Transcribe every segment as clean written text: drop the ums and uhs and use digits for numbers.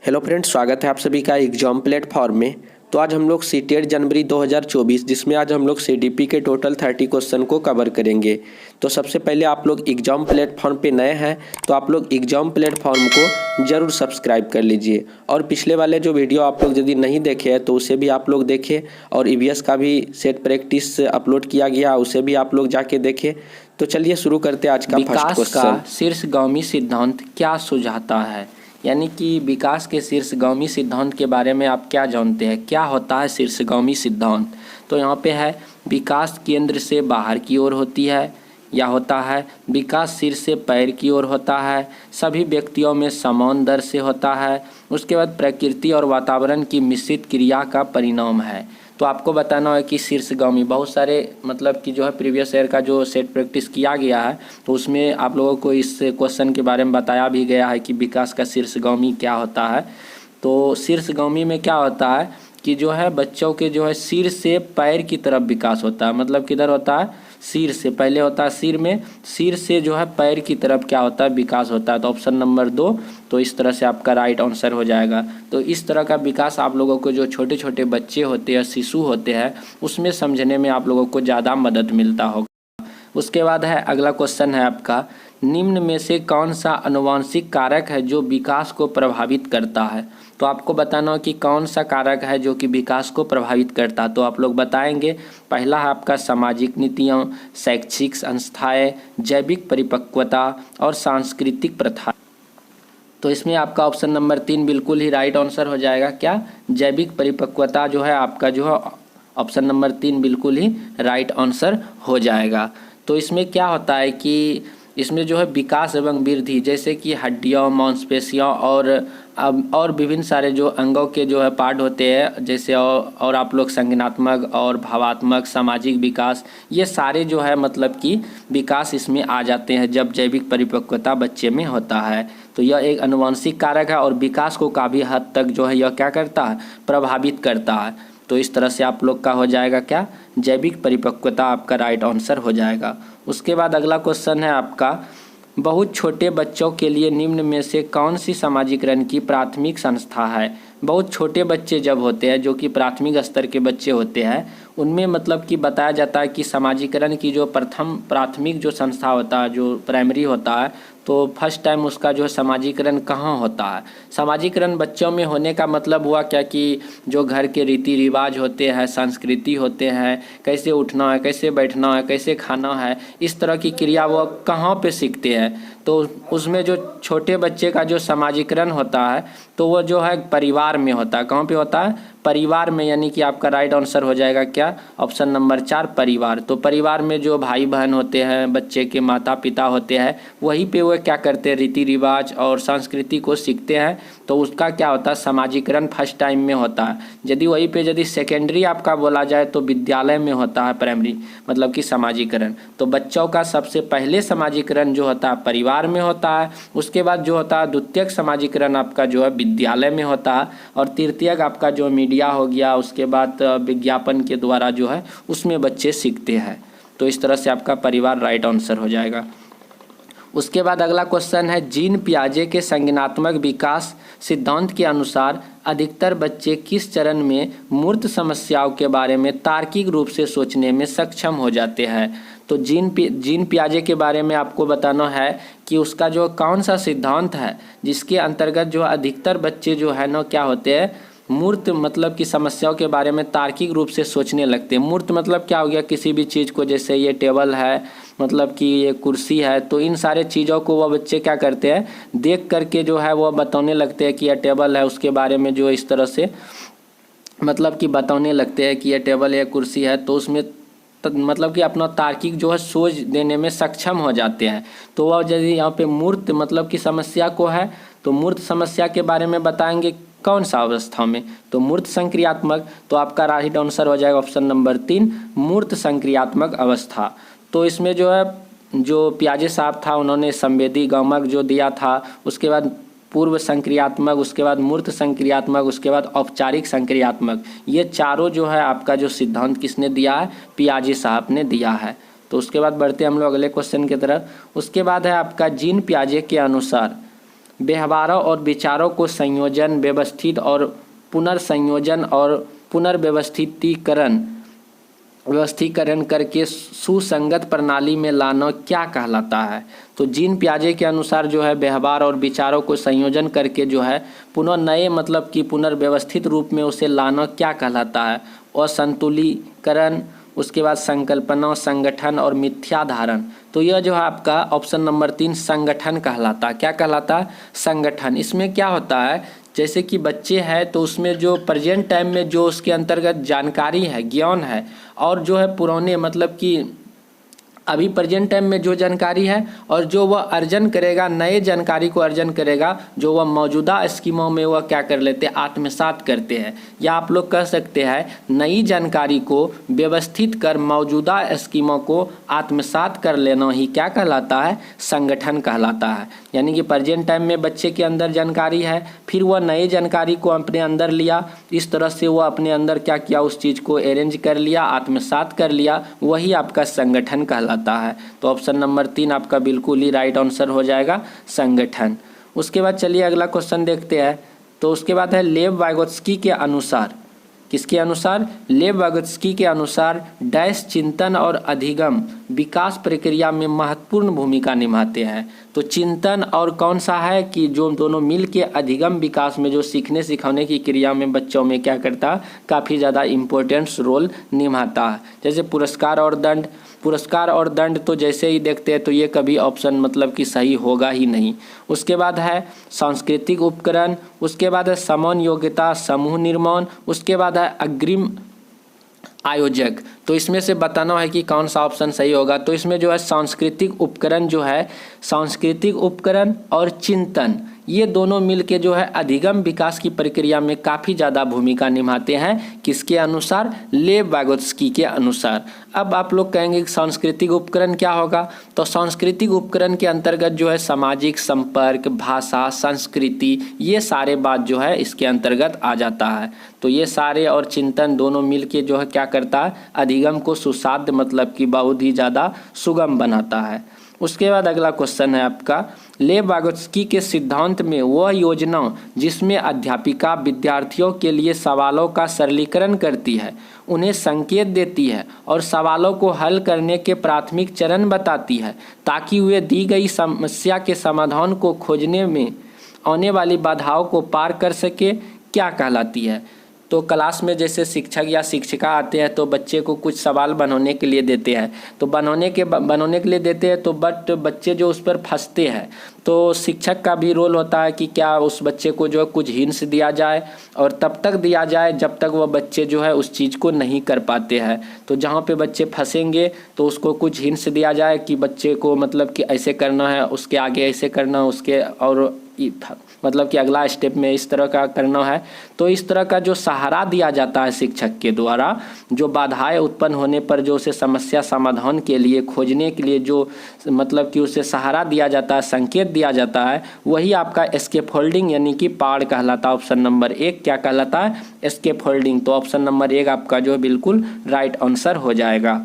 Hello friends, स्वागत है आप सभी का एग्जाम प्लेटफॉर्म में। तो आज हम लोग सीटेट जनवरी 2024 जिसमें आज हम लोग सीडीपी के टोटल 30 क्वेश्चन को कवर करेंगे। तो सबसे पहले आप लोग एग्जाम प्लेटफॉर्म पे नए हैं तो आप लोग एग्जाम प्लेटफॉर्म को ज़रूर सब्सक्राइब कर लीजिए, और पिछले वाले जो वीडियो आप लोग यदि नहीं देखे हैं तो उसे भी आप लोग देखें, और ईवीएस का भी सेट प्रैक्टिस अपलोड किया गया उसे भी आप लोग जाके देखें। तो चलिए शुरू करते हैं आज का फर्स्ट क्वेश्चन। विकास का शीर्षगामी सिद्धांत क्या सुझाता है? यानी कि विकास के शीर्षगामी सिद्धांत के बारे में आप क्या जानते हैं? क्या होता है शीर्षगामी सिद्धांत? तो यहाँ पे है विकास केंद्र से बाहर की ओर होती है, या होता है विकास सिर से पैर की ओर होता है, सभी व्यक्तियों में समान दर से होता है, उसके बाद प्रकृति और वातावरण की मिश्रित क्रिया का परिणाम है। तो आपको बताना है कि शीर्षगामी बहुत सारे मतलब कि जो है प्रीवियस ईयर का जो सेट प्रैक्टिस किया गया है तो उसमें आप लोगों को इस क्वेश्चन के बारे में बताया भी गया है कि विकास का शीर्षगामी क्या होता है। तो शीर्षगामी में क्या होता है कि जो है बच्चों के जो है सिर से पैर की तरफ विकास होता है। मतलब किधर होता है? सिर से, पहले होता है सिर में, सिर से जो है पैर की तरफ क्या होता है? विकास होता है। तो ऑप्शन नंबर 2 तो इस तरह से आपका राइट आंसर हो जाएगा। तो इस तरह का विकास आप लोगों को जो छोटे छोटे बच्चे होते हैं, शिशु होते हैं, उसमें समझने में आप लोगों को ज़्यादा मदद मिलता होगा। उसके बाद है अगला क्वेश्चन है आपका, निम्न में से कौन सा आनुवंशिक कारक है जो विकास को प्रभावित करता है? तो आपको बताना हो कि कौन सा कारक है जो कि विकास को प्रभावित करता है। तो आप लोग बताएंगे, पहला है आपका सामाजिक नीतियाँ, शैक्षिक संस्थाएं, जैविक परिपक्वता और सांस्कृतिक प्रथा। तो इसमें आपका ऑप्शन नंबर 3 बिल्कुल ही राइट आंसर हो जाएगा। क्या? जैविक परिपक्वता जो है आपका जो है ऑप्शन नंबर 3 बिल्कुल ही राइट आंसर हो जाएगा। तो इसमें क्या होता है कि इसमें जो है विकास एवं वृद्धि, जैसे कि हड्डियों, मांसपेशियों और विभिन्न सारे जो अंगों के जो है पार्ट होते हैं, जैसे और आप लोग संज्ञानात्मक और भावात्मक, सामाजिक विकास, ये सारे जो है मतलब कि विकास इसमें आ जाते हैं जब जैविक परिपक्वता बच्चे में होता है। तो यह एक आनुवंशिक कारक है और विकास को काफ़ी हद तक जो है यह क्या करता है? प्रभावित करता है। तो इस तरह से आप लोग का हो जाएगा क्या? जैविक परिपक्वता आपका राइट आंसर हो जाएगा। उसके बाद अगला क्वेश्चन है आपका, बहुत छोटे बच्चों के लिए निम्न में से कौन सी सामाजिकरण की प्राथमिक संस्था है? बहुत छोटे बच्चे जब होते हैं, जो कि प्राथमिक स्तर के बच्चे होते हैं, उनमें मतलब कि बताया जाता है कि सामाजिकरण की जो प्राथमिक जो संस्था होता है, जो प्राइमरी होता है, तो फर्स्ट टाइम उसका जो समाजीकरण कहाँ होता है? समाजीकरण बच्चों में होने का मतलब हुआ क्या कि जो घर के रीति रिवाज होते हैं, संस्कृति होते हैं, कैसे उठना है, कैसे बैठना है, कैसे खाना है, इस तरह की क्रिया वो कहाँ पे सीखते हैं? तो उसमें जो छोटे बच्चे का जो समाजीकरण होता है तो वो जो है परिवार में होता है। कहाँ पे होता है? परिवार में। यानी कि आपका राइट आंसर हो जाएगा क्या? ऑप्शन नंबर 4 परिवार। तो परिवार में जो भाई बहन होते हैं, बच्चे के माता पिता होते हैं, वहीं पे वो क्या करते हैं? रीति रिवाज और संस्कृति को सीखते हैं। तो उसका क्या होता है? समाजीकरण फर्स्ट टाइम में होता है। यदि वहीं पे यदि सेकेंडरी आपका बोला जाए तो विद्यालय में होता है प्राइमरी, मतलब कि समाजीकरण। तो बच्चों का सबसे पहले समाजीकरण जो होता है परिवार में होता है, उसके बाद जो होता है द्वितीयक समाजीकरण आपका जो है विद्यालय में होता है, और तृतीयक आपका जो मीडिया हो गया, उसके बाद विज्ञापन के द्वारा जो है उसमें बच्चे सीखते हैं। तो इस तरह से आपका परिवार राइट आंसर हो जाएगा। उसके बाद अगला क्वेश्चन है, जीन पियाजे के संज्ञानात्मक विकास सिद्धांत के अनुसार अधिकतर बच्चे किस चरण में मूर्त समस्याओं के बारे में तार्किक रूप से सोचने में सक्षम हो जाते हैं? तो जीन पियाजे के बारे में आपको बताना है कि उसका जो कौन सा सिद्धांत है जिसके अंतर्गत जो अधिकतर बच्चे जो है ना क्या होते हैं? मूर्त मतलब कि समस्याओं के बारे में तार्किक रूप से सोचने लगते हैं। मूर्त मतलब क्या हो गया? किसी भी चीज़ को, जैसे ये टेबल है, मतलब कि ये कुर्सी है, तो इन सारे चीज़ों को वह बच्चे क्या करते हैं? देख करके जो है वो बताने लगते हैं कि यह टेबल है, उसके बारे में जो इस तरह से मतलब कि बताने लगते हैं कि यह टेबल है, कुर्सी है, तो उसमें मतलब कि अपना तार्किक जो है सोच देने में सक्षम हो जाते हैं। तो वह यदि यहाँ पे मूर्त मतलब की समस्या को है तो मूर्त समस्या के बारे में बताएंगे कौन सा अवस्था में? तो मूर्त संक्रियात्मक। तो आपका राइट आंसर हो जाएगा ऑप्शन नंबर 3 मूर्त संक्रियात्मक अवस्था। तो इसमें जो है जो पियाजे साहब था उन्होंने संवेदी गमक जो दिया था, उसके बाद पूर्व संक्रियात्मक, उसके बाद मूर्त संक्रियात्मक, उसके बाद औपचारिक संक्रियात्मक, ये चारों जो है आपका जो सिद्धांत किसने दिया है? पियाजे साहब ने दिया है। तो उसके बाद बढ़ते हम लोग अगले क्वेश्चन की तरफ। उसके बाद है आपका जीन पियाजे के अनुसार व्यवहारों और विचारों को संयोजन, व्यवस्थित और पुनर्संयोजन और व्यवस्थीकरण करके सुसंगत प्रणाली में लाना क्या कहलाता है। तो जीन पियाजे के अनुसार जो है व्यवहार और विचारों को संयोजन करके जो है पुनः नए मतलब कि पुनर्व्यवस्थित रूप में उसे लाना क्या कहलाता है। असंतुलीकरण, उसके बाद संकल्पना, संगठन और मिथ्या धारण। तो यह जो है आपका ऑप्शन नंबर 3 संगठन कहलाता है। क्या कहलाता है? संगठन। इसमें क्या होता है, जैसे कि बच्चे हैं तो उसमें जो प्रेजेंट टाइम में जो उसके अंतर्गत जानकारी है, ज्ञान है, और जो है पुराने मतलब कि अभी प्रेजेंट टाइम में जो जानकारी है और जो वह अर्जन करेगा, नए जानकारी को अर्जन करेगा, जो वह मौजूदा स्कीमों में वह क्या कर लेते हैं, आत्मसात करते हैं। या आप लोग कह सकते हैं नई जानकारी को व्यवस्थित कर मौजूदा स्कीमों को आत्मसात कर लेना ही क्या कहलाता है, संगठन कहलाता है। यानी कि प्रेजेंट टाइम में बच्चे के अंदर जानकारी है, फिर वह नई जानकारी को अपने अंदर लिया, इस तरह से वह अपने अंदर क्या किया, उस चीज़ को अरेंज कर लिया, आत्मसात कर लिया, वही आपका संगठन कहलाता है। तो ऑप्शन नंबर 3 आपका बिल्कुल ही राइट आंसर हो जाएगा, संगठन। उसके बाद चलिए अगला क्वेश्चन देखते हैं। तो उसके बाद है लेव वाइगोत्स्की के अनुसार, किसके अनुसार, लेव वाइगोत्स्की के अनुसार डैश चिंतन और अधिगम विकास प्रक्रिया में महत्वपूर्ण भूमिका निभाते हैं। तो चिंतन और कौन सा है कि जो दोनों मिल के अधिगम विकास में जो सीखने सिखाने की क्रिया में बच्चों में क्या करता है, काफ़ी ज़्यादा इम्पोर्टेंस रोल निभाता है। जैसे पुरस्कार और दंड, पुरस्कार और दंड तो जैसे ही देखते हैं तो ये कभी ऑप्शन मतलब कि सही होगा ही नहीं। उसके बाद है सांस्कृतिक उपकरण, उसके बाद है समान योग्यता समूह निर्माण, उसके बाद है अग्रिम आयोजक। तो इसमें से बताना है कि कौन सा ऑप्शन सही होगा। तो इसमें जो है सांस्कृतिक उपकरण जो है, सांस्कृतिक उपकरण और चिंतन, ये दोनों मिलके जो है अधिगम विकास की प्रक्रिया में काफ़ी ज़्यादा भूमिका निभाते हैं। किसके अनुसार, लेव वाइगोत्स्की के अनुसार। अब आप लोग कहेंगे कि सांस्कृतिक उपकरण क्या होगा, तो सांस्कृतिक उपकरण के अंतर्गत जो है सामाजिक संपर्क, भाषा, संस्कृति, ये सारे बात जो है इसके अंतर्गत आ जाता है। तो ये सारे और चिंतन दोनों मिलके जो है क्या करता है, अधिगम को सुसाध्य मतलब कि बहुत ही ज़्यादा सुगम बनाता है। उसके बाद अगला क्वेश्चन है आपका, लेव वाइगोत्स्की के सिद्धांत में वह योजना जिसमें अध्यापिका विद्यार्थियों के लिए सवालों का सरलीकरण करती है, उन्हें संकेत देती है और सवालों को हल करने के प्राथमिक चरण बताती है ताकि वे दी गई समस्या के समाधान को खोजने में आने वाली बाधाओं को पार कर सके, क्या कहलाती है। तो क्लास में जैसे शिक्षक या शिक्षिका आते हैं तो बच्चे को कुछ सवाल बनाने के लिए देते हैं, तो बनाने के लिए देते हैं तो बट बच्चे जो उस पर फंसते हैं, तो शिक्षक का भी रोल होता है कि क्या उस बच्चे को जो है कुछ हिंट्स दिया जाए और तब तक दिया जाए जब तक वह बच्चे जो है उस चीज़ को नहीं कर पाते हैं। तो जहाँ पे बच्चे फंसेंगे तो उसको कुछ हिंट्स दिया जाए कि बच्चे को मतलब कि ऐसे करना है, उसके आगे ऐसे करना है, उसके और मतलब कि अगला स्टेप में इस तरह का करना है। तो इस तरह का जो सहारा दिया जाता है शिक्षक के द्वारा, जो बाधाएं उत्पन्न होने पर जो उसे समस्या समाधान के लिए खोजने के लिए जो मतलब कि उसे सहारा दिया जाता है, संकेत दिया जाता है, वही आपका स्कैफोल्डिंग यानी कि पाड़ कहलाता है। ऑप्शन नंबर 1 क्या कहलाता है, स्कैफोल्डिंग। तो ऑप्शन नंबर 1 आपका जो है बिल्कुल राइट आंसर हो जाएगा।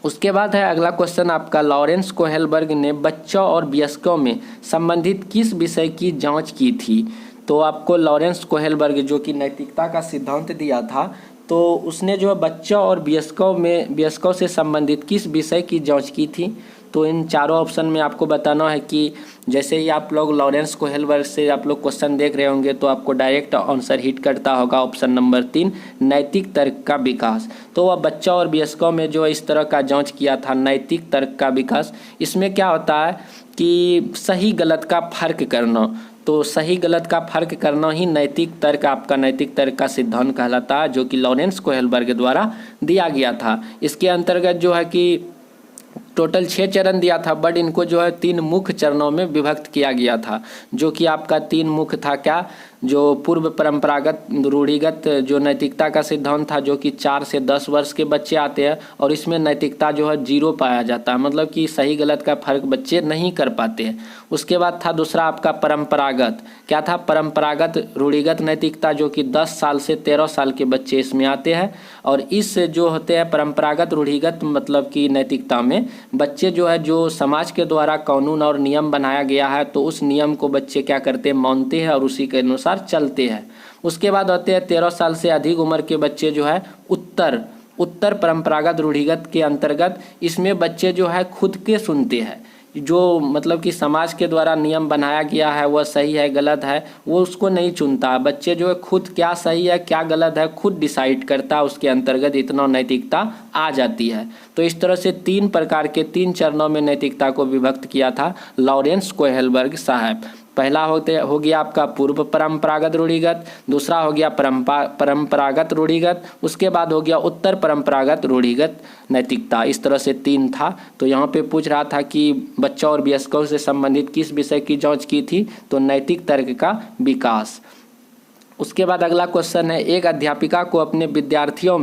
उसके बाद है अगला क्वेश्चन आपका, लॉरेंस कोहेलबर्ग ने बच्चों और वयस्कों में संबंधित किस विषय की जांच की थी। तो आपको लॉरेंस कोहेलबर्ग जो कि नैतिकता का सिद्धांत दिया था, तो उसने जो है बच्चों और वयस्कों से संबंधित किस विषय की जांच की थी। तो इन चारों ऑप्शन में आपको बताना है कि जैसे ही आप लोग लॉरेंस कोहेलबर्ग से आप लोग क्वेश्चन देख रहे होंगे तो आपको डायरेक्ट आंसर हिट करता होगा ऑप्शन नंबर 3 नैतिक तर्क का विकास। तो वह बच्चों और वयस्कों में जो इस तरह का जांच किया था नैतिक तर्क का विकास। इसमें क्या होता है कि सही गलत का फर्क करना, तो सही गलत का फर्क करना ही नैतिक तर्क, आपका नैतिक तर्क का सिद्धांत कहलाता है, जो कि लॉरेंस कोहेलबर्ग द्वारा दिया गया था। इसके अंतर्गत जो है कि टोटल 6 चरण दिया था, बट इनको जो है 3 मुख्य चरणों में विभक्त किया गया था, जो कि आपका 3 मुख्य था। क्या, जो पूर्व परंपरागत रूढ़िगत जो नैतिकता का सिद्धांत था, जो कि 4 से 10 वर्ष के बच्चे आते हैं और इसमें नैतिकता जो है 0 पाया जाता है, मतलब कि सही गलत का फर्क बच्चे नहीं कर पाते हैं। उसके बाद था दूसरा आपका परंपरागत, क्या था, परंपरागत रूढ़िगत नैतिकता, जो कि 10 साल से 13 साल के बच्चे इसमें आते हैं। और इस जो होते हैं परंपरागत रूढ़िगत मतलब कि नैतिकता में बच्चे जो है जो समाज के द्वारा कानून और नियम बनाया गया है तो उस नियम को बच्चे क्या करते हैं, मानते हैं और उसी के अनुसार चलते हैं। उसके बाद होते हैं 13 साल से अधिक उम्र के बच्चे जो है उत्तर परंपरागत रूढ़िगत के अंतर्गत। इसमें बच्चे जो है खुद के सुनते हैं, जो मतलब कि समाज के द्वारा नियम बनाया गया है वह सही है गलत है वो उसको नहीं चुनता। बच्चे जो है खुद क्या सही है क्या गलत है खुद डिसाइड करता है, उसके अंतर्गत इतना नैतिकता आ जाती है। तो इस तरह से 3 प्रकार के 3 चरणों में नैतिकता को विभक्त किया था लॉरेंस कोहेलबर्ग साहब। पहला हो गया आपका पूर्व परंपरागत रूढ़िगत, दूसरा हो गया परंपरागत रूढ़िगत, उसके बाद हो गया उत्तर परंपरागत रूढ़िगत नैतिकता। इस तरह से 3 था। तो यहाँ पे पूछ रहा था कि बच्चों और वयस्कों से संबंधित किस विषय की जांच की थी, तो नैतिक तर्क का विकास। उसके बाद अगला क्वेश्चन है, एक अध्यापिका को अपने विद्यार्थियों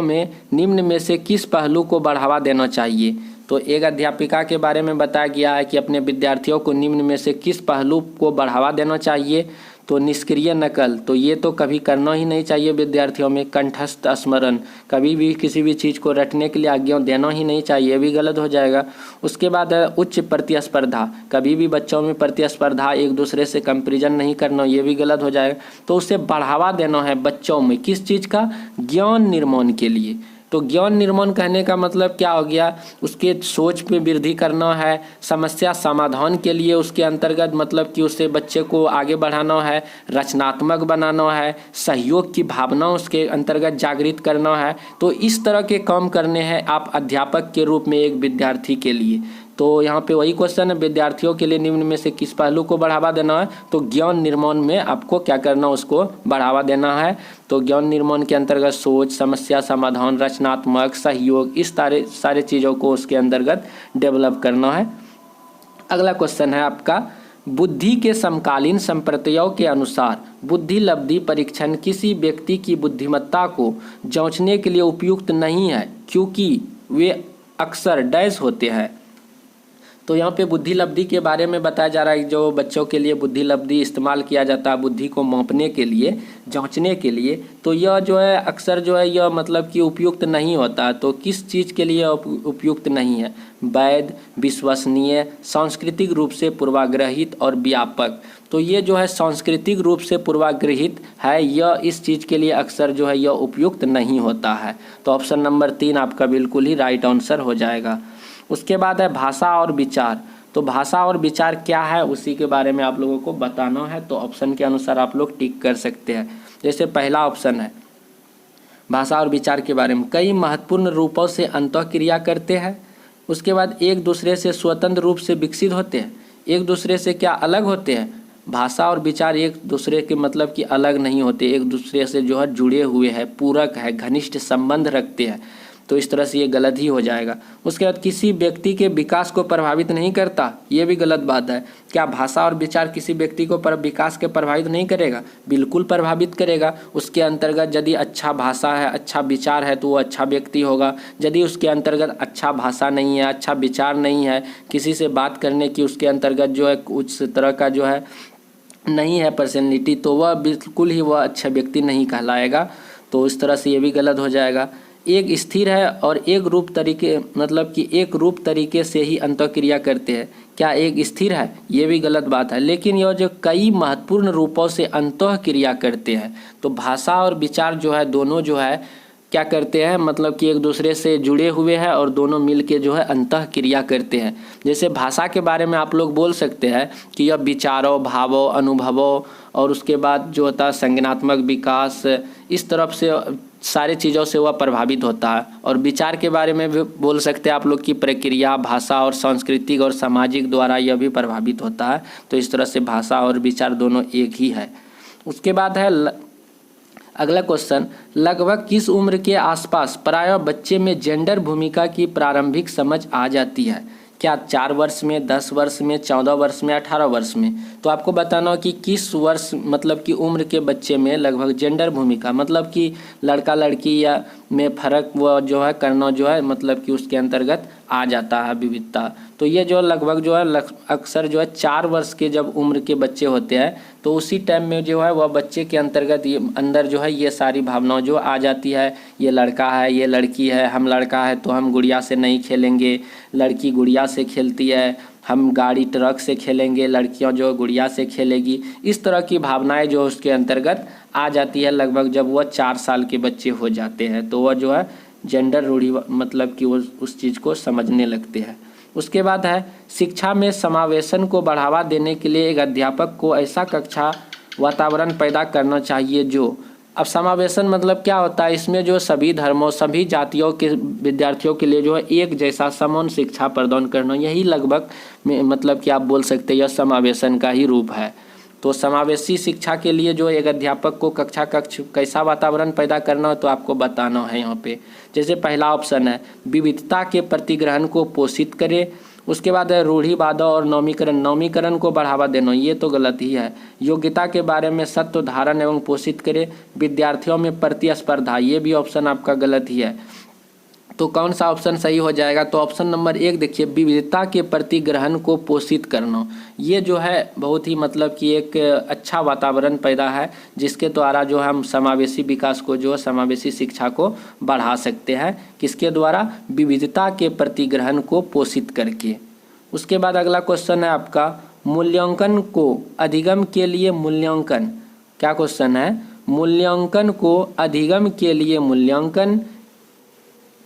में निम्न में से किस पहलू को बढ़ावा देना चाहिए। तो एक अध्यापिका के बारे में बताया गया है कि अपने विद्यार्थियों को निम्न में से किस पहलू को बढ़ावा देना चाहिए। तो निष्क्रिय नकल, तो ये तो कभी करना ही नहीं चाहिए विद्यार्थियों में। कंठस्थ स्मरण, कभी भी किसी भी चीज़ को रटने के लिए आज्ञा देना ही नहीं चाहिए, ये भी गलत हो जाएगा। उसके बाद है उच्च प्रतिस्पर्धा, कभी भी बच्चों में प्रतिस्पर्धा एक दूसरे से कंपैरिजन नहीं करना, ये भी गलत हो जाएगा। तो उसे बढ़ावा देना है बच्चों में किस चीज़ का, ज्ञान निर्माण के लिए। तो ज्ञान निर्माण कहने का मतलब क्या हो गया, उसके सोच में वृद्धि करना है, समस्या समाधान के लिए उसके अंतर्गत मतलब कि उससे बच्चे को आगे बढ़ाना है, रचनात्मक बनाना है, सहयोग की भावना उसके अंतर्गत जागृत करना है। तो इस तरह के काम करने हैं आप अध्यापक के रूप में एक विद्यार्थी के लिए। तो यहाँ पे वही क्वेश्चन है, विद्यार्थियों के लिए निम्न में से किस पहलू को बढ़ावा देना है, तो ज्ञान निर्माण में आपको क्या करना, उसको बढ़ावा देना है। तो ज्ञान निर्माण के अंतर्गत सोच, समस्या समाधान, रचनात्मक, सहयोग, इस सारे चीज़ों को उसके अंतर्गत डेवलप करना है। अगला क्वेश्चन है आपका, बुद्धि के समकालीन संप्रदायों के अनुसार बुद्धि लब्धि परीक्षण किसी व्यक्ति की बुद्धिमत्ता को जांचने के लिए उपयुक्त नहीं है क्योंकि वे अक्सर डैश होते हैं। तो यहाँ पे बुद्धि लब्धि के बारे में बताया जा रहा है, जो बच्चों के लिए बुद्धि लब्धि इस्तेमाल किया जाता है बुद्धि को मापने के लिए, जांचने के लिए, तो यह जो है अक्सर जो है यह मतलब कि उपयुक्त नहीं होता। तो किस चीज़ के लिए उपयुक्त नहीं है, वैध, विश्वसनीय, सांस्कृतिक रूप से पूर्वाग्रहित और व्यापक। तो ये जो है सांस्कृतिक रूप से पूर्वाग्रहित है, यह इस चीज़ के लिए अक्सर जो है यह उपयुक्त नहीं होता है। तो ऑप्शन नंबर 3 आपका बिल्कुल ही राइट आंसर हो जाएगा। उसके बाद है भाषा और विचार। तो भाषा और विचार क्या है उसी के बारे में आप लोगों को बताना है। तो ऑप्शन के अनुसार आप लोग टिक कर सकते हैं। जैसे पहला ऑप्शन है भाषा और विचार के बारे में, कई महत्वपूर्ण रूपों से अंतःक्रिया करते हैं। उसके बाद एक दूसरे से स्वतंत्र रूप से विकसित होते हैं, एक दूसरे से क्या अलग होते हैं। भाषा और विचार एक दूसरे के मतलब कि अलग नहीं होते, एक दूसरे से जो है जुड़े हुए हैं, पूरक है, घनिष्ठ संबंध रखते हैं। तो इस तरह से ये गलत ही हो जाएगा। उसके बाद किसी व्यक्ति के विकास को प्रभावित नहीं करता, ये भी गलत बात है। क्या भाषा और विचार किसी व्यक्ति को विकास के प्रभावित नहीं करेगा, बिल्कुल प्रभावित करेगा। उसके अंतर्गत यदि अच्छा भाषा है, अच्छा विचार है तो वो अच्छा व्यक्ति होगा। यदि उसके अंतर्गत अच्छा भाषा नहीं है, अच्छा विचार नहीं है, किसी से बात करने की उसके अंतर्गत जो है उस तरह का जो है नहीं है पर्सनैलिटी, तो वह बिल्कुल ही वह अच्छा व्यक्ति नहीं कहलाएगा। तो इस तरह से ये भी गलत हो जाएगा। एक स्थिर है और एक रूप तरीके मतलब कि एक रूप तरीके से ही अंतःक्रिया करते हैं। क्या एक स्थिर है, ये भी गलत बात है। लेकिन यह जो कई महत्वपूर्ण रूपों से अंतःक्रिया करते हैं, तो भाषा और विचार जो है दोनों जो है क्या करते हैं, मतलब कि एक दूसरे से जुड़े हुए हैं और दोनों मिलके जो है अंतःक्रिया करते हैं। जैसे भाषा के बारे में आप लोग बोल सकते हैं कि यह विचारों, भावों, अनुभवों और उसके बाद जो होता है संज्ञानात्मक विकास, इस तरफ से सारी चीज़ों से वह प्रभावित होता है। और विचार के बारे में भी बोल सकते हैं आप लोग की प्रक्रिया, भाषा और सांस्कृतिक और सामाजिक द्वारा यह भी प्रभावित होता है। तो इस तरह से भाषा और विचार दोनों एक ही है। उसके बाद है अगला क्वेश्चन, लगभग किस उम्र के आसपास प्रायः बच्चे में जेंडर भूमिका की प्रारंभिक समझ आ जाती है। क्या 4 वर्ष में, 10 वर्ष में, 14 वर्ष में, 18 वर्ष में। तो आपको बताना हो कि किस वर्ष मतलब कि उम्र के बच्चे में लगभग जेंडर भूमिका मतलब कि लड़का लड़की या में फ़र्क वो जो है करना जो है मतलब कि उसके अंतर्गत आ जाता है विविधता। तो ये जो लगभग जो है अक्सर जो है 4 वर्ष के जब उम्र के बच्चे होते हैं तो उसी टाइम में जो है वह बच्चे के अंतर्गत ये अंदर जो है ये सारी भावनाएं जो आ जाती है। ये लड़का है, ये लड़की है, हम लड़का है तो हम गुड़िया से नहीं खेलेंगे, लड़की गुड़िया से खेलती है, हम गाड़ी ट्रक से खेलेंगे, लड़कियां जो गुड़िया से खेलेगी। इस तरह की भावनाएं जो उसके अंतर्गत आ जाती है लगभग जब वह 4 साल के बच्चे हो जाते हैं। तो वह जो है जेंडर रूढ़ि मतलब कि वो उस चीज़ को समझने लगते हैं। उसके बाद है शिक्षा में समावेशन को बढ़ावा देने के लिए एक अध्यापक को ऐसा कक्षा वातावरण पैदा करना चाहिए जो, अब समावेशन मतलब क्या होता है, इसमें जो सभी धर्मों सभी जातियों के विद्यार्थियों के लिए जो है एक जैसा समान शिक्षा प्रदान करना, यही लगभग मतलब कि आप बोल सकते हैं यह समावेशन का ही रूप है। तो समावेशी शिक्षा के लिए जो एक अध्यापक को कक्षा कैसा वातावरण पैदा करना है तो आपको बताना है यहाँ पे। जैसे पहला ऑप्शन है विविधता के प्रतिग्रहण को पोषित करे। उसके बाद है रूढ़िवाद और नवीकरण को बढ़ावा देना, ये तो गलत ही है। योग्यता के बारे में सत्य धारण एवं पोषित करे। विद्यार्थियों में प्रतिस्पर्धा, ये भी ऑप्शन आपका गलत ही है। तो कौन सा ऑप्शन सही हो जाएगा, तो ऑप्शन नंबर 1 देखिए, विविधता के प्रति ग्रहण को पोषित करना। ये जो है बहुत ही मतलब कि एक अच्छा वातावरण पैदा है जिसके द्वारा जो हम समावेशी विकास को जो समावेशी शिक्षा को बढ़ा सकते हैं। किसके द्वारा, विविधता के प्रति ग्रहण को पोषित करके। उसके बाद अगला क्वेश्चन है आपका मूल्यांकन को अधिगम के लिए मूल्यांकन। क्या क्वेश्चन है, मूल्यांकन को अधिगम के लिए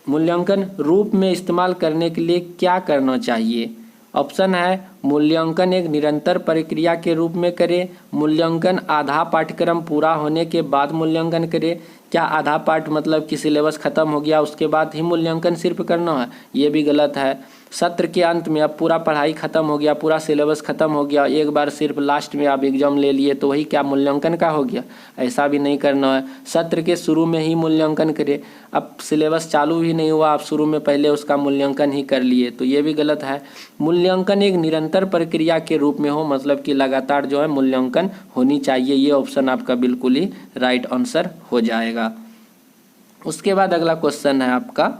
मूल्यांकन रूप में इस्तेमाल करने के लिए क्या करना चाहिए। ऑप्शन है मूल्यांकन एक निरंतर प्रक्रिया के रूप में करें, मूल्यांकन आधा पाठ्यक्रम पूरा होने के बाद मूल्यांकन करें। क्या आधा पाठ मतलब कि सिलेबस खत्म हो गया उसके बाद ही मूल्यांकन सिर्फ करना है, ये भी गलत है। सत्र के अंत में अब पूरा पढ़ाई खत्म हो गया, पूरा सिलेबस खत्म हो गया, एक बार सिर्फ लास्ट में आप एग्जाम ले लिए तो वही क्या मूल्यांकन का हो गया, ऐसा भी नहीं करना है। सत्र के शुरू में ही मूल्यांकन करें, अब सिलेबस चालू ही नहीं हुआ, आप शुरू में पहले उसका मूल्यांकन ही कर लिए तो ये भी गलत है। मूल्यांकन एक निरंतर प्रक्रिया के रूप में हो, मतलब कि लगातार जो है मूल्यांकन होनी चाहिए। ये ऑप्शन आपका बिल्कुल ही राइट आंसर हो जाएगा। उसके बाद अगला क्वेश्चन है आपका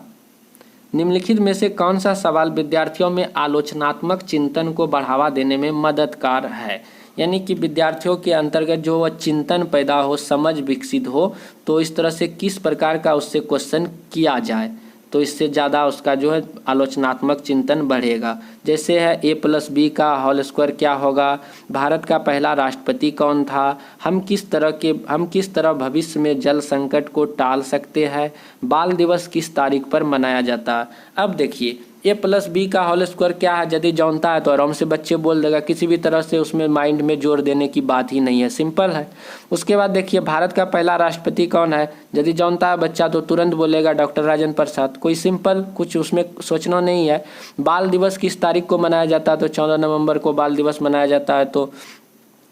निम्नलिखित में से कौन सा सवाल विद्यार्थियों में आलोचनात्मक चिंतन को बढ़ावा देने में मददगार है। यानी कि विद्यार्थियों के अंतर्गत जो वह चिंतन पैदा हो, समझ विकसित हो, तो इस तरह से किस प्रकार का उससे क्वेश्चन किया जाए तो इससे ज़्यादा उसका जो है आलोचनात्मक चिंतन बढ़ेगा। जैसे है a+b का होल स्क्वायर क्या होगा, भारत का पहला राष्ट्रपति कौन था, हम किस तरह भविष्य में जल संकट को टाल सकते हैं, बाल दिवस किस तारीख पर मनाया जाता है। अब देखिए a+b का होल स्क्वायर क्या है, यदि जानता है तो आराम से बच्चे बोल देगा, किसी भी तरह से उसमें माइंड में जोर देने की बात ही नहीं है, सिंपल है। उसके बाद देखिए भारत का पहला राष्ट्रपति कौन है, यदि जानता है बच्चा तो तुरंत बोलेगा डॉक्टर राजेंद्र प्रसाद, कोई सिंपल कुछ उसमें सोचना नहीं है। बाल दिवस किस तारीख को मनाया जाता है तो 14 नवंबर को बाल दिवस मनाया जाता है। तो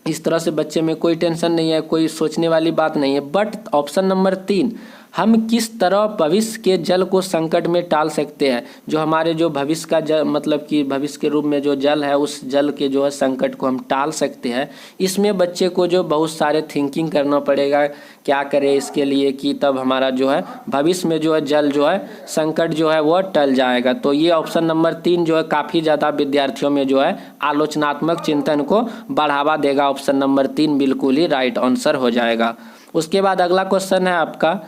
इस तरह से बच्चे में कोई टेंशन नहीं है, कोई सोचने वाली बात नहीं है। बट ऑप्शन नंबर 3, हम किस तरह भविष्य के जल को संकट में टाल सकते हैं, जो हमारे जो भविष्य का जल मतलब कि भविष्य के रूप में जो जल है उस जल के जो है संकट को हम टाल सकते हैं। इसमें बच्चे को जो बहुत सारे थिंकिंग करना पड़ेगा, क्या करें इसके लिए कि तब हमारा जो है भविष्य में जो है जल जो है संकट जो है वह टल जाएगा। तो ये ऑप्शन नंबर 3 जो है काफ़ी ज़्यादा विद्यार्थियों में जो है आलोचनात्मक चिंतन को बढ़ावा देगा। ऑप्शन नंबर 3 बिल्कुल ही राइट आंसर हो जाएगा। उसके बाद अगला क्वेश्चन है आपका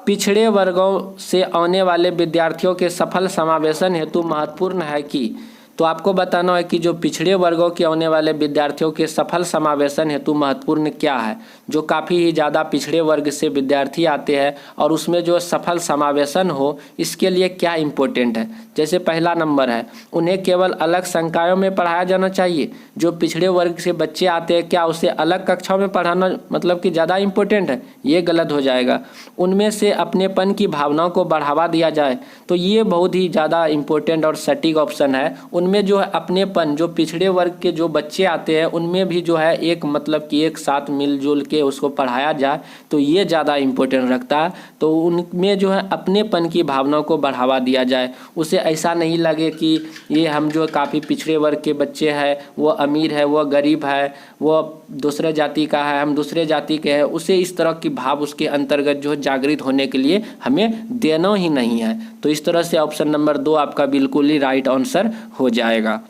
पिछड़े वर्गों से आने वाले विद्यार्थियों के सफल समावेशन हेतु महत्वपूर्ण है कि, तो आपको बताना है कि जो पिछड़े वर्गों के आने वाले विद्यार्थियों के सफल समावेशन हेतु महत्वपूर्ण क्या है। जो काफ़ी ही ज़्यादा पिछड़े वर्ग से विद्यार्थी आते हैं और उसमें जो सफल समावेशन हो इसके लिए क्या इम्पोर्टेंट है। जैसे पहला नंबर है उन्हें केवल अलग संकायों में पढ़ाया जाना चाहिए। जो पिछड़े वर्ग से बच्चे आते हैं क्या उसे अलग कक्षाओं में पढ़ाना मतलब कि ज़्यादा इम्पोर्टेंट है, ये गलत हो जाएगा। उनमें से अपनेपन की भावनाओं को बढ़ावा दिया जाए, तो ये बहुत ही ज़्यादा इम्पोर्टेंट और सटीक ऑप्शन है। उनमें जो है अपनेपन, जो पिछड़े वर्ग के जो बच्चे आते हैं उनमें भी जो है एक मतलब कि एक साथ मिलजुल के उसको पढ़ाया जाए तो ये ज़्यादा इम्पोर्टेंट रखता है। तो उनमें जो है अपनेपन की भावनाओं को बढ़ावा दिया जाए, उसे ऐसा नहीं लगे कि ये हम जो काफ़ी पिछड़े वर्ग के बच्चे हैं, वो अमीर है, वो गरीब है, वो दूसरे जाति का है, हम दूसरे जाति के हैं, उसे इस तरह की भाव उसके अंतर्गत जो जागृत होने के लिए हमें देना ही नहीं है। तो इस तरह से ऑप्शन नंबर 2 आपका बिल्कुल ही राइट आंसर हो जाएगा।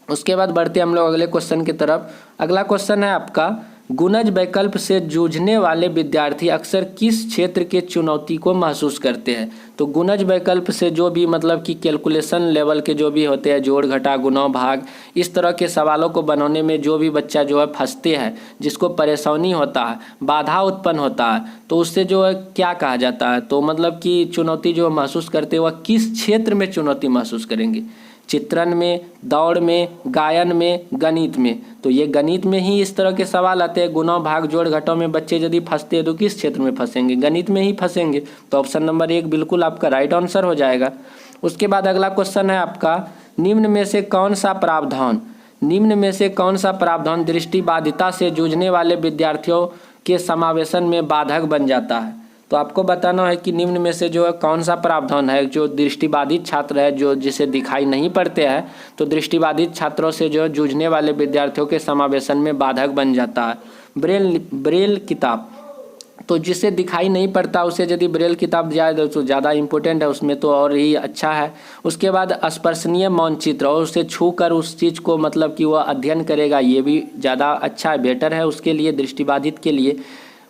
उसके बाद बढ़ते हम लोग अगले क्वेश्चन की तरफ। अगला क्वेश्चन है आपका, गुणज वैकल्प से जूझने वाले विद्यार्थी अक्सर किस क्षेत्र के चुनौती को महसूस करते हैं। तो गुणज वैकल्प से जो भी मतलब कि कैलकुलेशन लेवल के जो भी होते हैं, जोड़ घटा गुणा भाग, इस तरह के सवालों को बनाने में जो भी बच्चा जो है फंसते हैं, जिसको परेशानी होता है, बाधा उत्पन्न होता है, तो उससे जो है क्या कहा जाता है। तो मतलब कि चुनौती जो महसूस करते हैं वह किस क्षेत्र में चुनौती महसूस करेंगे, चित्रण में, दौड़ में, गायन में, गणित में। तो ये गणित में ही इस तरह के सवाल आते हैं, गुणा भाग जोड़ घटाव में बच्चे यदि फंसते हैं तो किस क्षेत्र में फंसेंगे, गणित में ही फंसेंगे। तो ऑप्शन नंबर 1 बिल्कुल आपका राइट आंसर हो जाएगा। उसके बाद अगला क्वेश्चन है आपका, निम्न में से कौन सा प्रावधान दृष्टिबाधिता से जूझने वाले विद्यार्थियों के समावेशन में बाधक बन जाता है। तो आपको बताना है कि निम्न में से जो है कौन सा प्रावधान है जो दृष्टिबाधित छात्र है, जो जिसे दिखाई नहीं पड़ते हैं, तो दृष्टिबाधित छात्रों से जो जूझने वाले विद्यार्थियों के समावेशन में बाधक बन जाता है। ब्रेल किताब, तो जिसे दिखाई नहीं पड़ता उसे यदि ब्रेल किताब दिया जाए तो ज़्यादा इम्पोर्टेंट है, उसमें तो और ही अच्छा है। उसके बाद स्पर्शनीय मानचित्र, और उसे छू कर उस चीज़ को मतलब कि वह अध्ययन करेगा, ये भी ज़्यादा अच्छा है, बेटर है उसके लिए, दृष्टिबाधित के लिए।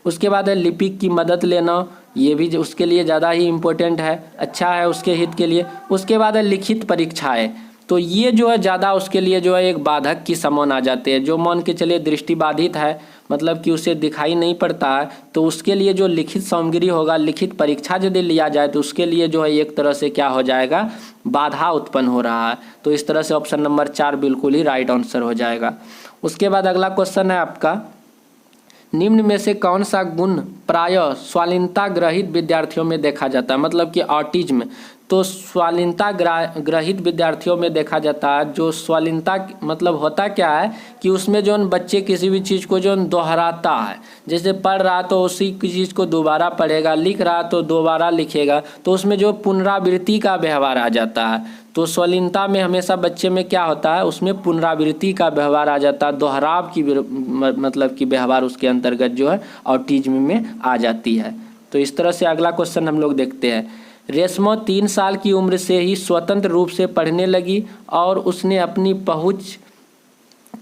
उसके बाद है लिपिक की मदद लेना, ये भी उसके लिए ज़्यादा ही इम्पोर्टेंट है, अच्छा है उसके हित के लिए। उसके बाद है लिखित परीक्षाएं, तो ये जो है ज़्यादा उसके लिए जो है एक बाधक की समान आ जाते हैं। जो मान के चलिए दृष्टिबाधित है, मतलब कि उसे दिखाई नहीं पड़ता है, तो उसके लिए जो लिखित सामग्री होगा, लिखित परीक्षा यदि लिया जाए तो उसके लिए जो है एक तरह से क्या हो जाएगा, बाधा उत्पन्न हो रहा है। तो इस तरह से ऑप्शन नंबर 4 बिल्कुल ही राइट आंसर हो जाएगा। उसके बाद अगला क्वेश्चन है आपका, निम्न में से कौन सा गुण प्रायः स्वालीनता ग्रहित विद्यार्थियों में देखा जाता है, मतलब कि ऑटिज्म। तो स्वालीनता ग्रहित विद्यार्थियों में देखा जाता है। जो स्वालीनता मतलब होता क्या है कि उसमें जो बच्चे किसी भी चीज़ को जो दोहराता है, जैसे पढ़ रहा तो उसी चीज़ को दोबारा पढ़ेगा, लिख रहा तो दोबारा लिखेगा, तो उसमें जो पुनरावृत्ति का व्यवहार आ जाता है। तो स्वालीनता में हमेशा बच्चे में क्या होता है, उसमें पुनरावृत्ति का व्यवहार आ जाता है, दोहराव की मतलब कि व्यवहार उसके अंतर्गत जो है ऑटिज्म में आ जाती है। तो इस तरह से अगला क्वेश्चन हम लोग देखते हैं। रेशमा 3 साल की उम्र से ही स्वतंत्र रूप से पढ़ने लगी और उसने अपनी पहुंच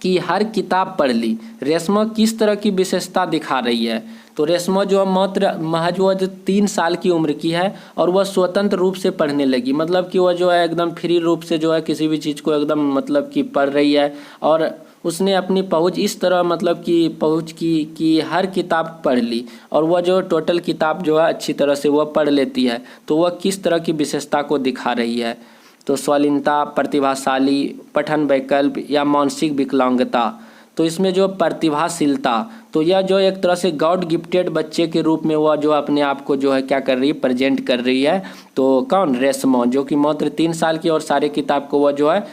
की हर किताब पढ़ ली। रेशमा किस तरह की विशेषता दिखा रही है। तो रेशमा जो महज वो 3 साल की उम्र की है और वह स्वतंत्र रूप से पढ़ने लगी, मतलब कि वह जो है एकदम फ्री रूप से जो है किसी भी चीज़ को एकदम मतलब कि पढ़ रही है, और उसने अपनी पहुंच इस तरह मतलब कि पहुंच की कि हर किताब पढ़ ली, और वह जो टोटल किताब जो है अच्छी तरह से वह पढ़ लेती है। तो वह किस तरह की विशेषता को दिखा रही है। तो स्वालीनता, प्रतिभाशाली, पठन वैकल्प या मानसिक विकलांगता। तो इसमें जो प्रतिभाशीलता, तो यह जो एक तरह से गॉड गिफ्टेड बच्चे के रूप में वह जो अपने आप को जो है क्या कर रही है, प्रेजेंट कर रही है। तो कौन, रेशमा, जो कि मात्र 3 साल की और सारे किताब को वह जो है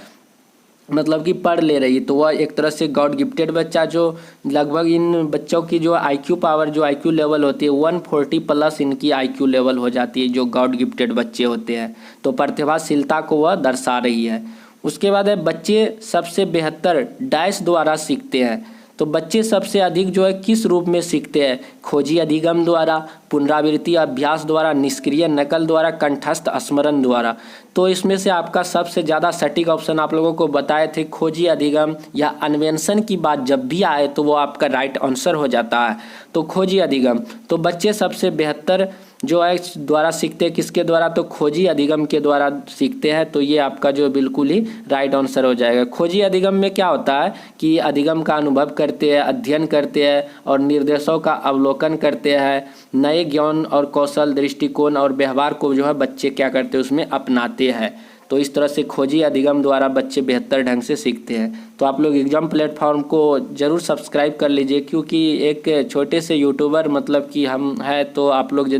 मतलब कि पढ़ ले रही है। तो वह एक तरह से गॉड गिफ्टेड बच्चा, जो लगभग इन बच्चों की जो आईक्यू पावर, जो आईक्यू लेवल होती है 140 प्लस इनकी आईक्यू लेवल हो जाती है, जो गॉड गिफ्टेड बच्चे होते हैं। तो प्रतिभाशीलता को वह दर्शा रही है। उसके बाद है बच्चे सबसे बेहतर डैश द्वारा सीखते हैं। तो बच्चे सबसे अधिक जो है किस रूप में सीखते हैं, खोजी अधिगम द्वारा, पुनरावृत्ति अभ्यास द्वारा, निष्क्रिय नकल द्वारा, कंठस्थ स्मरण द्वारा। तो इसमें से आपका सबसे ज़्यादा सटीक ऑप्शन आप लोगों को बताए थे खोजी अधिगम या अन्वेषण की बात जब भी आए तो वो आपका राइट आंसर हो जाता है। तो खोजी अधिगम, तो बच्चे सबसे बेहतर जो है द्वारा सीखते हैं, किसके द्वारा, तो खोजी अधिगम के द्वारा सीखते हैं। तो ये आपका जो बिल्कुल ही राइट आंसर हो जाएगा। खोजी अधिगम में क्या होता है कि अधिगम का अनुभव करते हैं, अध्ययन करते हैं और निर्देशों का अवलोकन करते हैं, नए ज्ञान और कौशल, दृष्टिकोण और व्यवहार को जो है बच्चे क्या करते हैं उसमें अपनाते हैं। तो इस तरह से खोजी अधिगम द्वारा बच्चे बेहतर ढंग से सीखते हैं। तो आप लोग एग्जाम प्लेटफॉर्म को ज़रूर सब्सक्राइब कर लीजिए, क्योंकि एक छोटे से यूट्यूबर मतलब कि हम हैं, तो आप लोग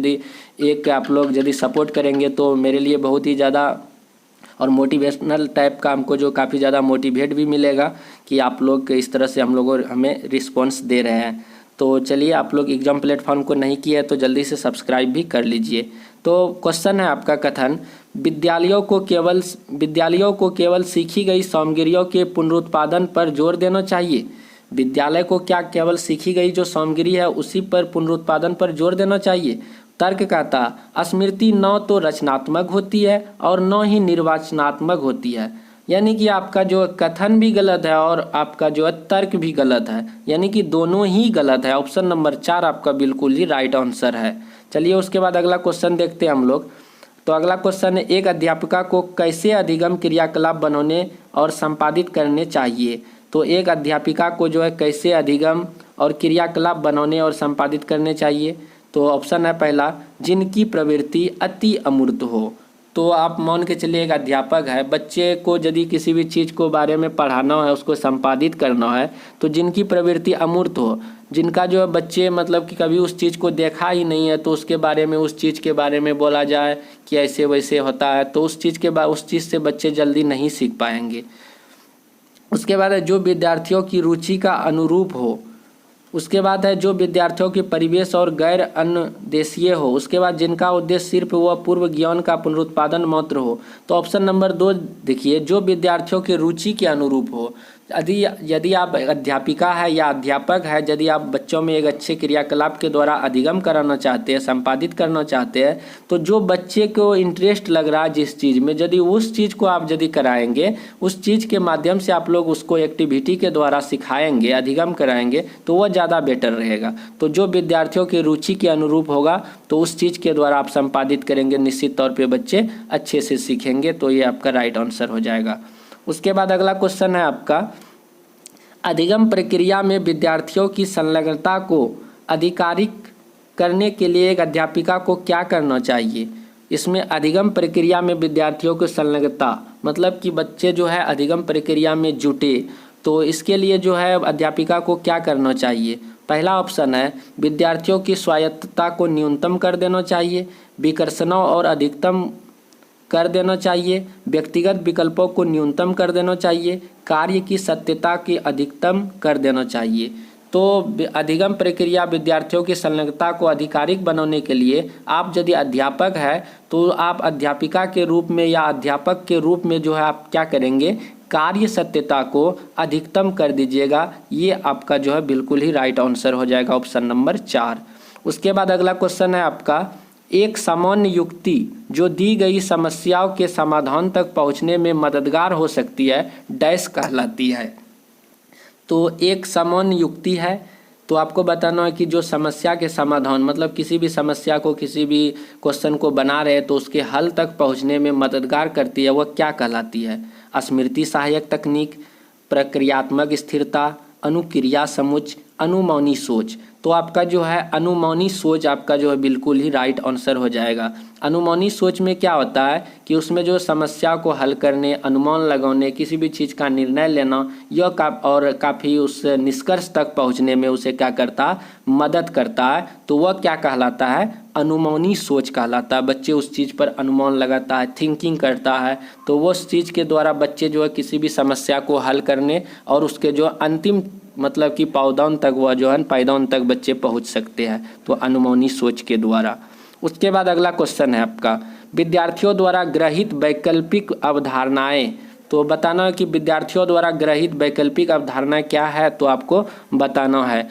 यदि सपोर्ट करेंगे तो मेरे लिए बहुत ही ज़्यादा और मोटिवेशनल टाइप का हमको जो काफ़ी ज़्यादा मोटिवेट भी मिलेगा कि आप लोग इस तरह से हमें रिस्पॉन्स दे रहे हैं। तो चलिए, आप लोग एग्जाम प्लेटफॉर्म को नहीं किया है तो जल्दी से सब्सक्राइब भी कर लीजिए। तो क्वेश्चन है आपका कथन, विद्यालयों को केवल सीखी गई सामग्रियों के पुनरुत्पादन पर जोर देना चाहिए। विद्यालय को क्या केवल सीखी गई जो सामग्री है उसी पर पुनरुत्पादन पर जोर देना चाहिए। तर्क कहता स्मृति न तो रचनात्मक होती है और न ही निर्वाचनात्मक होती है, यानी कि आपका जो कथन भी गलत है और आपका जो है तर्क भी गलत है, यानी कि दोनों ही गलत है। ऑप्शन नंबर 4 आपका बिल्कुल ही राइट आंसर है। चलिए उसके बाद अगला क्वेश्चन देखते हैं हम लोग। तो अगला क्वेश्चन है, एक अध्यापिका को कैसे अधिगम क्रियाकलाप बनाने और संपादित करने चाहिए। तो एक अध्यापिका को जो है कैसे अधिगम और क्रियाकलाप बनाने और संपादित करने चाहिए। तो ऑप्शन है पहला, जिनकी प्रवृत्ति अति अमूर्त हो। तो आप मान के चलिए एक अध्यापक है, बच्चे को यदि किसी भी चीज़ को बारे में पढ़ाना है, उसको संपादित करना है, तो जिनकी प्रवृत्ति अमूर्त हो, जिनका जो है बच्चे मतलब कि कभी उस चीज़ को देखा ही नहीं है, तो उसके बारे में उस चीज़ के बारे में बोला जाए कि ऐसे वैसे होता है, तो उस चीज़ से बच्चे जल्दी नहीं सीख पाएंगे। उसके बाद है जो विद्यार्थियों की रुचि का अनुरूप हो। उसके बाद है जो विद्यार्थियों के परिवेश और गैर अनुदेशीय हो। उसके बाद जिनका उद्देश्य सिर्फ वह पूर्व ज्ञान का पुनरुत्पादन मात्र हो। तो ऑप्शन नंबर 2 देखिए, जो विद्यार्थियों के रुचि के अनुरूप हो। यदि आप अध्यापिका है या अध्यापक है, यदि आप बच्चों में एक अच्छे क्रियाकलाप के द्वारा अधिगम कराना चाहते हैं, संपादित करना चाहते हैं, तो जो बच्चे को इंटरेस्ट लग रहा है जिस चीज़ में, यदि उस चीज़ को आप यदि कराएंगे, उस चीज़ के माध्यम से आप लोग उसको एक्टिविटी के द्वारा सिखाएंगे, अधिगम कराएंगे, तो वह ज़्यादा बेटर रहेगा। तो जो विद्यार्थियों की रुचि के अनुरूप होगा तो उस चीज़ के द्वारा आप संपादित करेंगे, निश्चित तौर पर बच्चे अच्छे से सीखेंगे। तो ये आपका राइट आंसर हो जाएगा। उसके बाद अगला क्वेश्चन है आपका, अधिगम प्रक्रिया में विद्यार्थियों की संलग्नता को अधिकारिक करने के लिए एक अध्यापिका को क्या करना चाहिए। इसमें अधिगम प्रक्रिया में विद्यार्थियों की संलग्नता मतलब कि बच्चे जो है अधिगम प्रक्रिया में जुटे, तो इसके लिए जो है अध्यापिका को क्या करना चाहिए। पहला ऑप्शन है, विद्यार्थियों की स्वायत्तता को न्यूनतम कर देना चाहिए, विकर्षणों और अधिकतम कर देना चाहिए, व्यक्तिगत विकल्पों को न्यूनतम कर देना चाहिए, कार्य की सत्यता की अधिकतम कर देना चाहिए। तो अधिगम प्रक्रिया विद्यार्थियों की संलग्नता को आधिकारिक बनाने के लिए आप यदि अध्यापक है तो आप अध्यापिका के रूप में या अध्यापक के रूप में जो है आप क्या करेंगे, कार्य सत्यता को अधिकतम कर दीजिएगा। ये आपका जो है बिल्कुल ही राइट आंसर हो जाएगा, ऑप्शन नंबर 4। उसके बाद अगला क्वेश्चन है आपका, एक सामान्य युक्ति जो दी गई समस्याओं के समाधान तक पहुंचने में मददगार हो सकती है, डैश कहलाती है। तो एक सामान्य युक्ति है, तो आपको बताना है कि जो समस्या के समाधान मतलब किसी भी समस्या को, किसी भी क्वेश्चन को बना रहे तो उसके हल तक पहुंचने में मददगार करती है, वह क्या कहलाती है। स्मृति सहायक तकनीक, प्रक्रियात्मक स्थिरता, अनुक्रिया समुच्चय, अनुमानी सोच। तो आपका जो है अनुमानी सोच आपका जो है बिल्कुल ही राइट आंसर हो जाएगा। अनुमानी सोच में क्या होता है कि उसमें जो समस्या को हल करने, अनुमान लगाने, किसी भी चीज़ का निर्णय लेना यह काफ़ी उस निष्कर्ष तक पहुंचने में उसे क्या करता है, मदद करता है। तो वह क्या कहलाता है, अनुमानी सोच कहलाता है। बच्चे उस चीज़ पर अनुमान लगाता है, थिंकिंग करता है, तो वो उस चीज़ के द्वारा बच्चे जो है किसी भी समस्या को हल करने और उसके जो अंतिम मतलब कि पावदान तक वह जो है पायदान तक बच्चे पहुंच सकते हैं, तो अनुमानी सोच के द्वारा। उसके बाद अगला क्वेश्चन है आपका, विद्यार्थियों द्वारा ग्रहित वैकल्पिक अवधारणाएं। तो बताना है कि विद्यार्थियों द्वारा ग्रहित वैकल्पिक अवधारणाएं क्या है, तो आपको बताना है।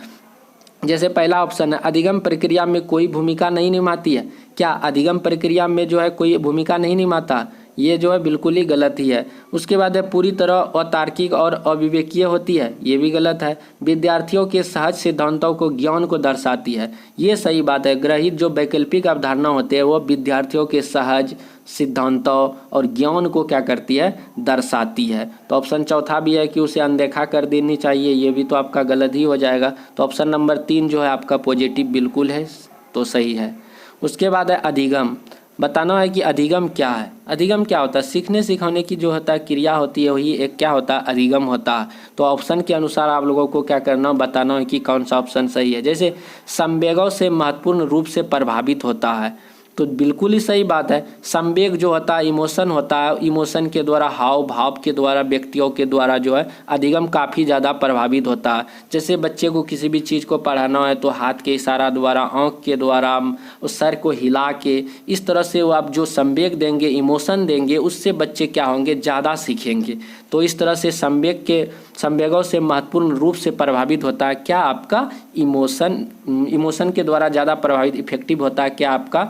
जैसे पहला ऑप्शन है, अधिगम प्रक्रिया में कोई भूमिका नहीं निभाती है। क्या अधिगम प्रक्रिया में जो है कोई भूमिका नहीं निभाता, ये जो है बिल्कुल ही गलत ही है। उसके बाद है पूरी तरह अतार्किक और अविवेकीय होती है, ये भी गलत है। विद्यार्थियों के सहज सिद्धांतों को ज्ञान को दर्शाती है, ये सही बात है। ग्रहित जो वैकल्पिक अवधारणा होते हैं वो विद्यार्थियों के सहज सिद्धांतों और ज्ञान को क्या करती है, दर्शाती है। तो ऑप्शन चौथा भी है कि उसे अनदेखा कर देनी चाहिए, ये भी तो आपका गलत ही हो जाएगा। तो ऑप्शन नंबर 3 जो है आपका पॉजिटिव बिल्कुल है, तो सही है। उसके बाद है अधिगम। बताना है कि अधिगम क्या है। अधिगम क्या होता है, सीखने सिखाने की जो होता है क्रिया होती है वही एक क्या होता है, अधिगम होता है। तो ऑप्शन के अनुसार आप लोगों को क्या करना, बताना है कि कौन सा ऑप्शन सही है। जैसे संवेगों से महत्वपूर्ण रूप से प्रभावित होता है, तो बिल्कुल ही सही बात है। संवेग जो होता है, इमोशन होता है, इमोशन के द्वारा, हाव भाव के द्वारा, व्यक्तियों के द्वारा जो है अधिगम काफ़ी ज़्यादा प्रभावित होता है। जैसे बच्चे को किसी भी चीज़ को पढ़ाना है तो हाथ के इशारा द्वारा, आँख के द्वारा, उस सर को हिला के, इस तरह से वो आप जो संवेग देंगे, इमोशन देंगे, उससे बच्चे क्या होंगे, ज़्यादा सीखेंगे। तो इस तरह से संवेगों से महत्वपूर्ण रूप से प्रभावित होता है क्या, आपका इमोशन के द्वारा ज़्यादा प्रभावित, इफेक्टिव होता है क्या, आपका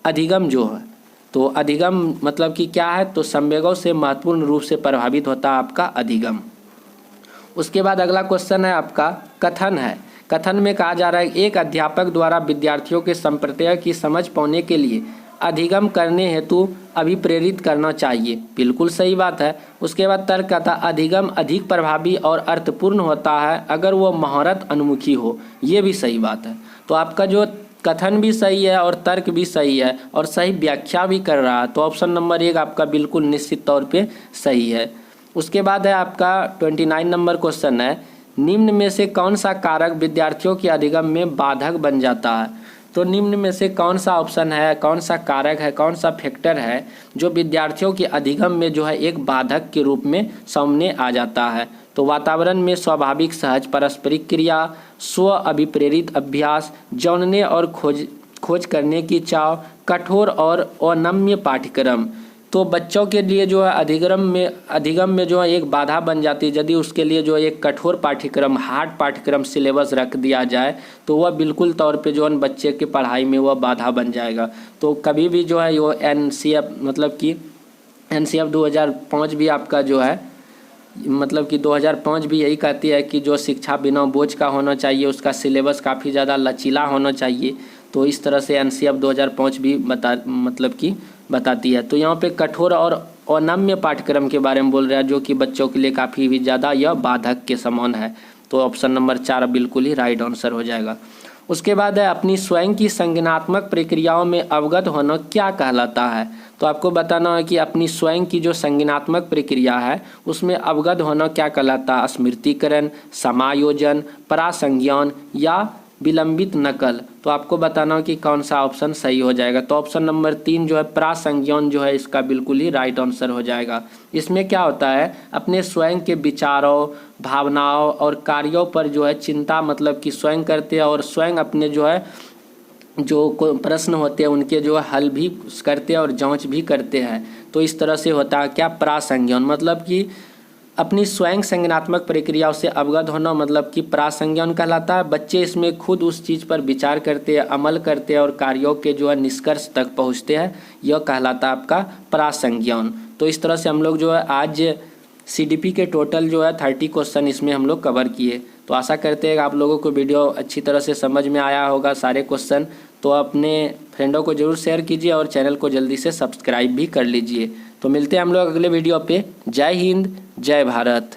अधिगम जो है। तो अधिगम मतलब कि क्या है, तो संवेगों से महत्वपूर्ण रूप से प्रभावित होता है आपका अधिगम। उसके बाद अगला क्वेश्चन है आपका कथन है। कथन में कहा जा रहा है एक अध्यापक द्वारा विद्यार्थियों के संप्रदाय की समझ पाने के लिए अधिगम करने हेतु अभिप्रेरित करना चाहिए। बिल्कुल सही बात है। उसके बाद तर्क आता अधिगम अधिक प्रभावी और अर्थपूर्ण होता है अगर वो महारत अनुमुखी हो। ये भी सही बात है। तो आपका जो कथन भी सही है और तर्क भी सही है और सही व्याख्या भी कर रहा है, तो ऑप्शन नंबर 1 आपका बिल्कुल निश्चित तौर पे सही है। उसके बाद है आपका 29 नंबर क्वेश्चन है निम्न में से कौन सा कारक विद्यार्थियों के अधिगम में बाधक बन जाता है। तो निम्न में से कौन सा ऑप्शन है, कौन सा कारक है, कौन सा फैक्टर है जो विद्यार्थियों के अधिगम में जो है एक बाधक के रूप में सामने आ जाता है। तो वातावरण में स्वाभाविक सहज पारस्परिक क्रिया, स्व अभिप्रेरित अभ्यास, जानने और खोज करने की चाव, कठोर और अनम्य पाठ्यक्रम। तो बच्चों के लिए जो है अधिगम में जो है एक बाधा बन जाती है यदि उसके लिए जो है एक कठोर पाठ्यक्रम, हार्ड पाठ्यक्रम सिलेबस रख दिया जाए तो वह बिल्कुल तौर पे जो है बच्चे की पढ़ाई में वह बाधा बन जाएगा। तो कभी भी जो है वो एनसीएफ मतलब कि एनसीएफ 2005 भी आपका जो है मतलब कि 2005 भी यही कहती है कि जो शिक्षा बिना बोझ का होना चाहिए, उसका सिलेबस काफ़ी ज़्यादा लचीला होना चाहिए। तो इस तरह से एनसीएफ 2005 भी बताती है। तो यहाँ पे कठोर और अनम्य पाठ्यक्रम के बारे में बोल रहा है जो कि बच्चों के लिए काफ़ी भी ज़्यादा यह बाधक के समान है। तो ऑप्शन नंबर 4 बिल्कुल ही राइट आंसर हो जाएगा। उसके बाद है अपनी स्वयं की संज्ञानात्मक प्रक्रियाओं में अवगत होना क्या कहलाता है। तो आपको बताना है कि अपनी स्वयं की जो संज्ञानात्मक प्रक्रिया है उसमें अवगत होना क्या कहलाता है, स्मृतिकरण, समायोजन, परासंज्ञान या विलंबित नकल। तो आपको बताना है कि कौन सा ऑप्शन सही हो जाएगा। तो ऑप्शन नंबर 3 जो है परासंज्ञान जो है इसका बिल्कुल ही राइट आंसर हो जाएगा। इसमें क्या होता है, अपने स्वयं के विचारों, भावनाओं और कार्यों पर जो है चिंता मतलब कि स्वयं करते हैं और स्वयं अपने जो है जो प्रश्न होते हैं उनके जो है हल भी करते हैं और जांच भी करते हैं। तो इस तरह से होता है क्या, परासंज्ञान मतलब कि अपनी स्वयं संज्ञानात्मक प्रक्रियाओं से अवगत होना मतलब कि परासंज्ञान कहलाता है। बच्चे इसमें खुद उस चीज़ पर विचार करते हैं, अमल करते हैं और कार्यों के जो है निष्कर्ष तक पहुंचते हैं, यह कहलाता है आपका परासंज्ञान। तो इस तरह से हम लोग जो है आज सीडीपी के टोटल जो है 30 क्वेश्चन इसमें हम लोग कवर किए। तो आशा करते हैं कि आप लोगों को वीडियो अच्छी तरह से समझ में आया होगा सारे क्वेश्चन। तो अपने फ्रेंडों को जरूर शेयर कीजिए और चैनल को जल्दी से सब्सक्राइब भी कर लीजिए। तो मिलते हैं हम लोग अगले वीडियो पे। जय हिंद, जय भारत।